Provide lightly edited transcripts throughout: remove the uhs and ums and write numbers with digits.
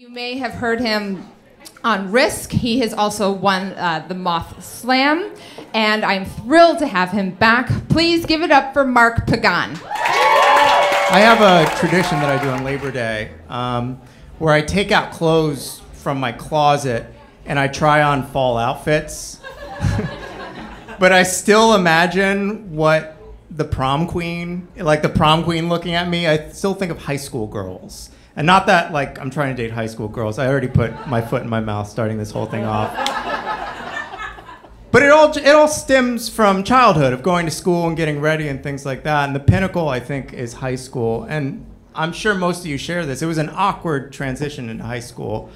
You may have heard him on Risk. He has also won the Moth Slam, and I'm thrilled to have him back. Please give it up for Mark Pagá. I have a tradition that I do on Labor Day where I take out clothes from my closet and I try on fall outfits. But I still imagine what the prom queen, like the prom queen looking at me, I still think of high school girls. And not that, like, I'm trying to date high school girls. I already put my foot in my mouth starting this whole thing off. But it all stems from childhood, of going to school and getting ready and things like that. And the pinnacle, I think, is high school. And I'm sure most of you share this. It was an awkward transition into high school.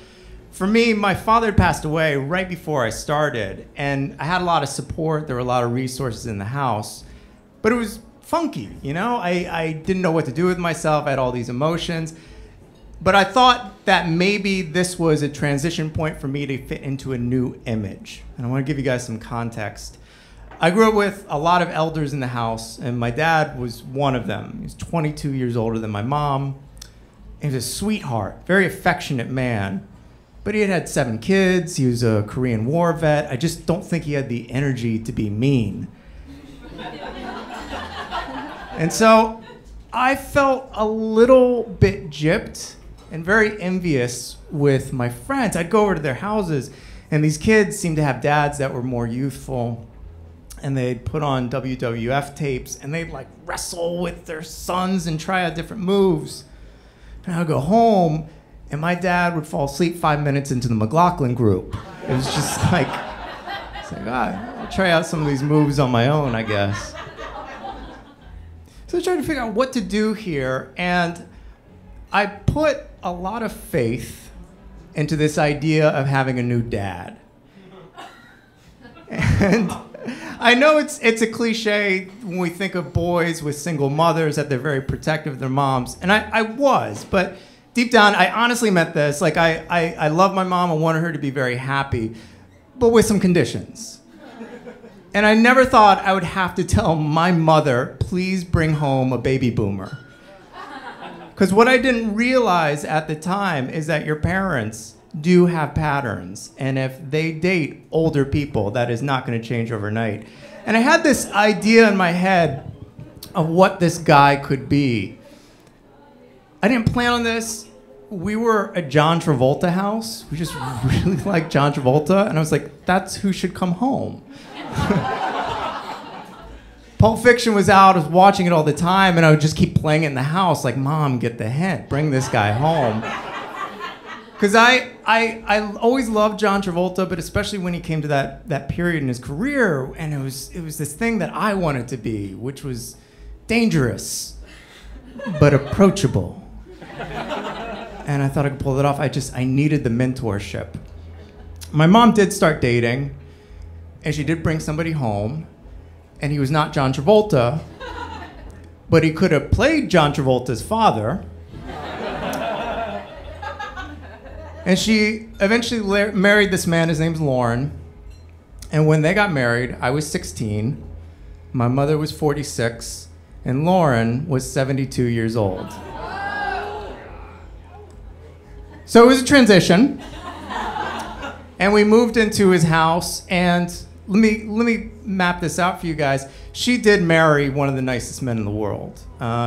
For me, my father had passed away right before I started. And I had a lot of support. There were a lot of resources in the house. But it was funky, you know? I didn't know what to do with myself. I had all these emotions. But I thought that maybe this was a transition point for me to fit into a new image. And I want to give you guys some context. I grew up with a lot of elders in the house, and my dad was one of them. He was 22 years older than my mom. He was a sweetheart, very affectionate man. But he had 7 kids. He was a Korean War vet. I just don't think he had the energy to be mean. And so I felt a little bit gypped and very envious with my friends. I'd go over to their houses, and these kids seemed to have dads that were more youthful, and they'd put on WWF tapes, and they'd like wrestle with their sons and try out different moves. And I'd go home, and my dad would fall asleep 5 minutes into the McLaughlin group. It was just like, I'll try out some of these moves on my own, I guess. So I tried to figure out what to do here, and I put a lot of faith into this idea of having a new dad. And I know it's a cliche when we think of boys with single mothers that they're very protective of their moms, and I was, but deep down I honestly meant this. Like I love my mom, I wanted her to be very happy, but with some conditions. And I never thought I would have to tell my mother, please bring home a baby boomer. Because what I didn't realize at the time is that your parents do have patterns. And if they date older people, that is not going to change overnight. And I had this idea in my head of what this guy could be. I didn't plan on this. We were a John Travolta house. We just really liked John Travolta. And I was like, that's who should come home. Pulp Fiction was out, I was watching it all the time, and I would just keep playing it in the house, like, Mom, get the hint, bring this guy home. Because I always loved John Travolta, but especially when he came to that period in his career, and it was this thing that I wanted to be, which was dangerous, but approachable. And I thought I could pull it off. I needed the mentorship. My mom did start dating, and she did bring somebody home. And he was not John Travolta, but he could have played John Travolta's father. And she eventually married this man, his name's Lauren. And when they got married, I was 16, my mother was 46, and Lauren was 72 years old. So it was a transition. And we moved into his house, and let me map this out for you guys. She did marry one of the nicest men in the world.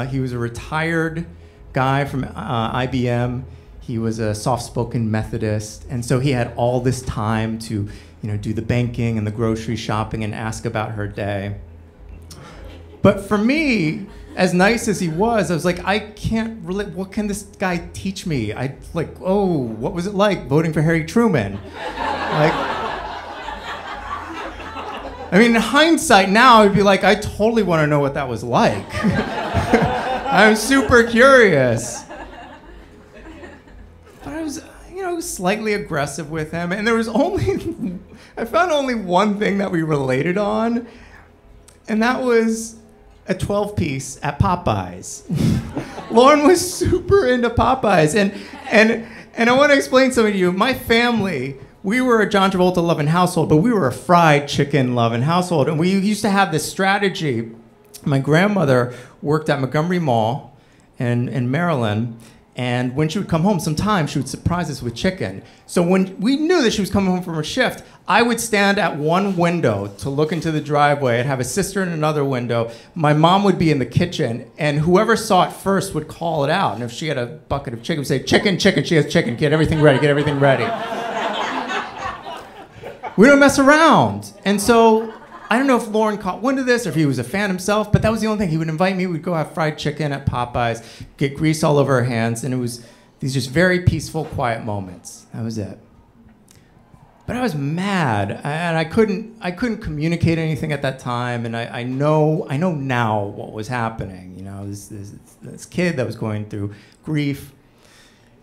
He was a retired guy from IBM. He was a soft-spoken Methodist, and so he had all this time to, do the banking and the grocery shopping and ask about her day. But for me, as nice as he was, I was like, I can't relate. What can this guy teach me? What was it like voting for Harry Truman? In hindsight now, I'd be like, I totally want to know what that was like. I'm super curious. But I was, slightly aggressive with him, and I found only one thing that we related on, and that was a 12-piece at Popeyes. Lauren was super into Popeyes, and I want to explain something to you. My family, we were a John Travolta loving household, but we were a fried chicken loving household. And we used to have this strategy. My grandmother worked at Montgomery Mall in Maryland, And when she would come home, sometimes she would surprise us with chicken. So when we knew that she was coming home from her shift, I would stand at one window to look into the driveway. I'd have a sister in another window. My mom would be in the kitchen, and whoever saw it first would call it out. And if she had a bucket of chicken, would say, chicken, chicken, she has chicken, get everything ready, get everything ready. We don't mess around. And so I don't know if Lauren caught wind of this or if he was a fan himself, but that was the only thing. He would invite me. We'd go have fried chicken at Popeyes, get grease all over our hands, and it was these just very peaceful, quiet moments. That was it. But I was mad, and I couldn't communicate anything at that time. And I know now what was happening. You know, this kid that was going through grief,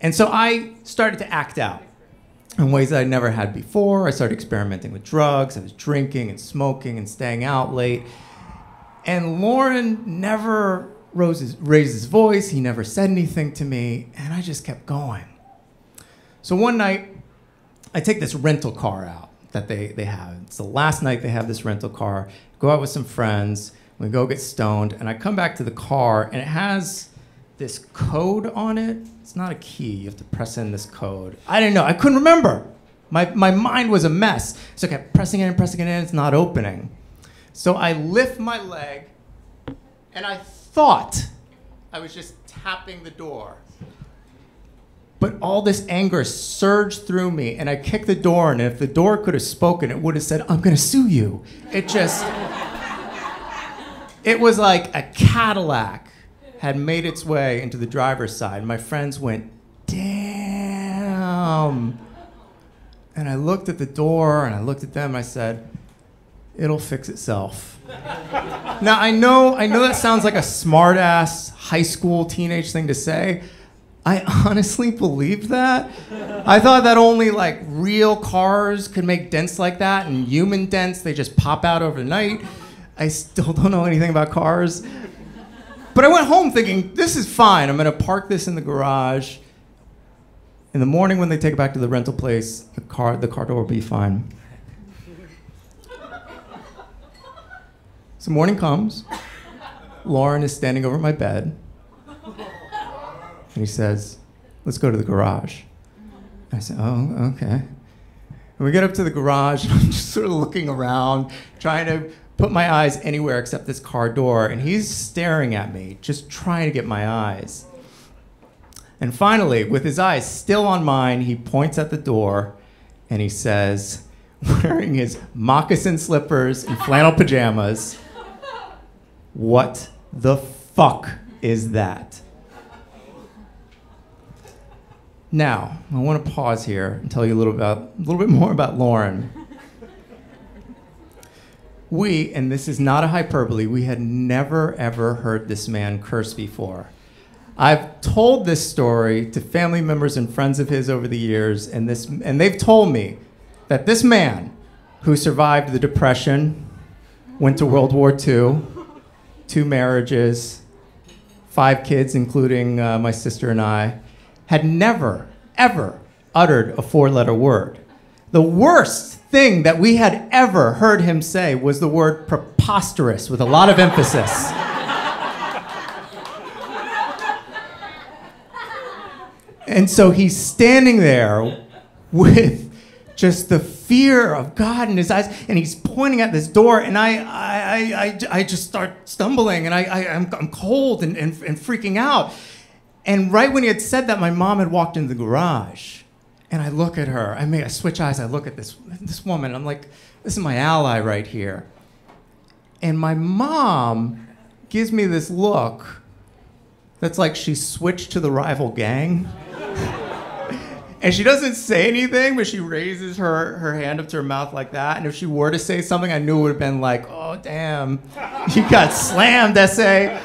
and so I started to act out in ways that I never had before. I started experimenting with drugs. I was drinking and smoking and staying out late. And Lauren never raised his voice. He never said anything to me. And I just kept going. So one night, I take this rental car out that they have. It's the last night they have this rental car. Go out with some friends. We go get stoned. And I come back to the car, and it has this code on it. It's not a key. You have to press in this code. I didn't know. I couldn't remember. My mind was a mess. So I kept pressing it in, pressing it in. It's not opening. So I lift my leg, and I thought I was just tapping the door. But all this anger surged through me, and I kicked the door, and if the door could have spoken, it would have said, I'm going to sue you. It was like a Cadillac had made its way into the driver's side. My friends went, damn. And I looked at the door, and I looked at them, and I said, it'll fix itself. Now, I know that sounds like a smart-ass high school teenage thing to say. I honestly believed that. I thought that only like real cars could make dents like that, and human dents, they just pop out overnight. I still don't know anything about cars. But I went home thinking, this is fine. I'm going to park this in the garage. In the morning when they take it back to the rental place, the car door will be fine. So morning comes. Lauren is standing over my bed. And he says, let's go to the garage. I said, oh, okay. And we get up to the garage, and I'm just sort of looking around, trying to put my eyes anywhere except this car door, and he's staring at me, just trying to get my eyes. And finally, with his eyes still on mine, he points at the door, and he says, wearing his moccasin slippers and flannel pajamas, what the fuck is that? Now, I want to pause here and tell you a little bit more about Lauren. We, and this is not a hyperbole, we had never ever heard this man curse before. I've told this story to family members and friends of his over the years, and they've told me that this man, who survived the Depression, went to World War II, 2 marriages, 5 kids, including my sister and I, had never, ever uttered a 4-letter word. The worst thing that we had ever heard him say was the word preposterous, with a lot of emphasis. And so he's standing there with just the fear of God in his eyes, and he's pointing at this door, and I just start stumbling, and I'm cold and freaking out. And right when he had said that, my mom had walked into the garage. And I look at her. I switch eyes. I look at this woman. I'm like, this is my ally right here. And my mom gives me this look that's like she switched to the rival gang. And she doesn't say anything, but she raises her hand up to her mouth like that. And if she were to say something, I knew it would have been like, oh, damn. You got slammed, S.A.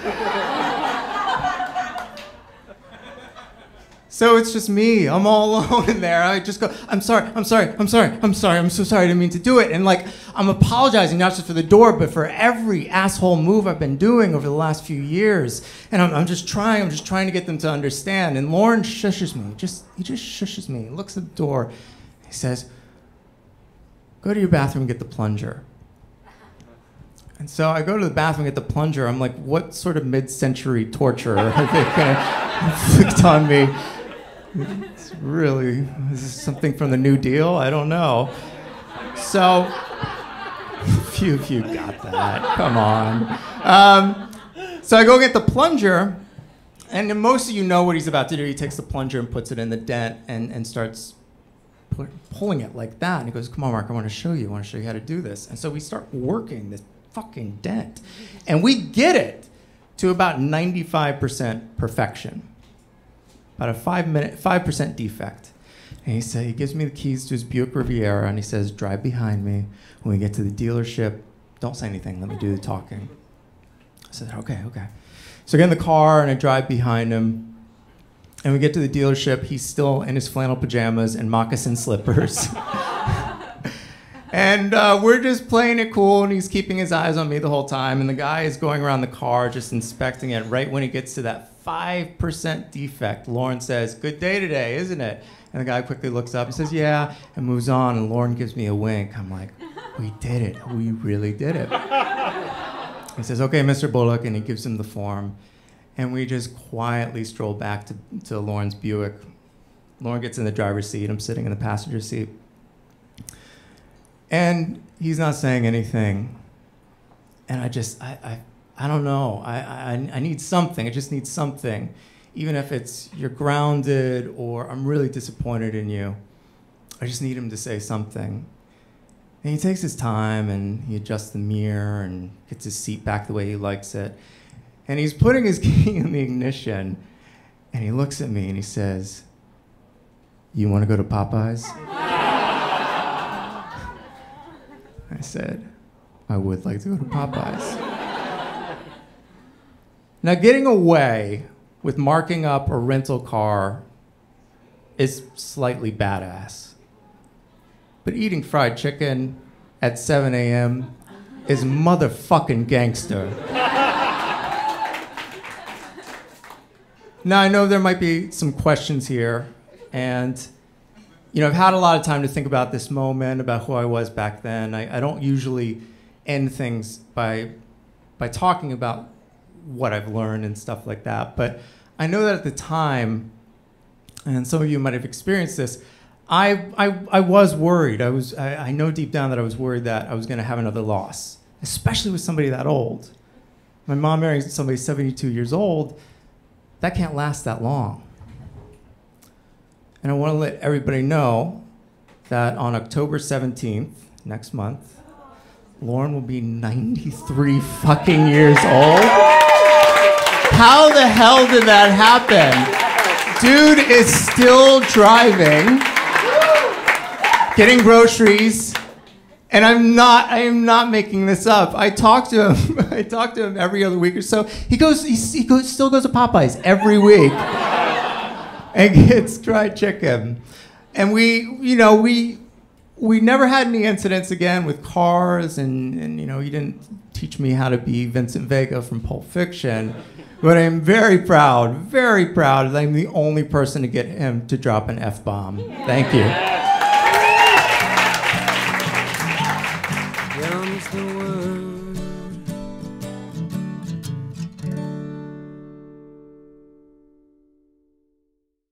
So it's just me. I'm all alone in there. I just go, I'm sorry, I'm so sorry, I didn't mean to do it. And like, I'm apologizing not just for the door, but for every asshole move I've been doing over the last few years. And I'm just trying to get them to understand. And Lauren shushes me, he just shushes me. He looks at the door. He says, go to your bathroom and get the plunger. And so I go to the bathroom and get the plunger. I'm like, what sort of mid-century torture are they gonna inflict on me. It's really, is this something from the New Deal? I don't know. So, few of you got that. Come on. So I go get the plunger, and most of you know what he's about to do. He takes the plunger and puts it in the dent and starts pulling it like that. And he goes, come on, Mark, I want to show you. I want to show you how to do this. And so we start working this fucking dent. And we get it to about 95% perfection. About a 5% defect. And he gives me the keys to his Buick Riviera, and he says, drive behind me. When we get to the dealership, don't say anything, let me do the talking. I said, okay. So I get in the car, and I drive behind him. And we get to the dealership. He's still in his flannel pajamas and moccasin slippers. And we're just playing it cool, and he's keeping his eyes on me the whole time. And the guy is going around the car just inspecting it. Right when he gets to that 5% defect, Lauren says, good day today, isn't it? And the guy quickly looks up and says, yeah, and moves on. And Lauren gives me a wink. I'm like, we did it. We really did it. He says, okay, Mr. Bullock, and he gives him the form. And we just quietly stroll back to Lauren's Buick. Lauren gets in the driver's seat. I'm sitting in the passenger seat. And he's not saying anything. And I don't know. I need something. I just need something. Even if it's you're grounded or I'm really disappointed in you. I just need him to say something. And he takes his time and he adjusts the mirror and gets his seat back the way he likes it. And he's putting his key in the ignition. And he looks at me and he says, you want to go to Popeyes? I said, I would like to go to Popeyes. Now, getting away with marking up a rental car is slightly badass. But eating fried chicken at 7 a.m. is motherfucking gangster. Now, I know there might be some questions here, and I've had a lot of time to think about this moment, about who I was back then. I don't usually end things by talking about what I've learned and stuff like that. But I know that at the time, and some of you might have experienced this, I was worried. I know deep down that I was worried that I was going to have another loss, especially with somebody that old. My mom married somebody 72 years old. That can't last that long. And I want to let everybody know that on October 17th, next month, Lauren will be 93 fucking years old. How the hell did that happen? Dude is still driving, getting groceries, and I am not making this up. I talk to him every other week or so. He still goes to Popeyes every week. And gets fried chicken. And we never had any incidents again with cars, and he didn't teach me how to be Vincent Vega from Pulp Fiction. But I'm very proud that I'm the only person to get him to drop an F-bomb. Thank you. Comes the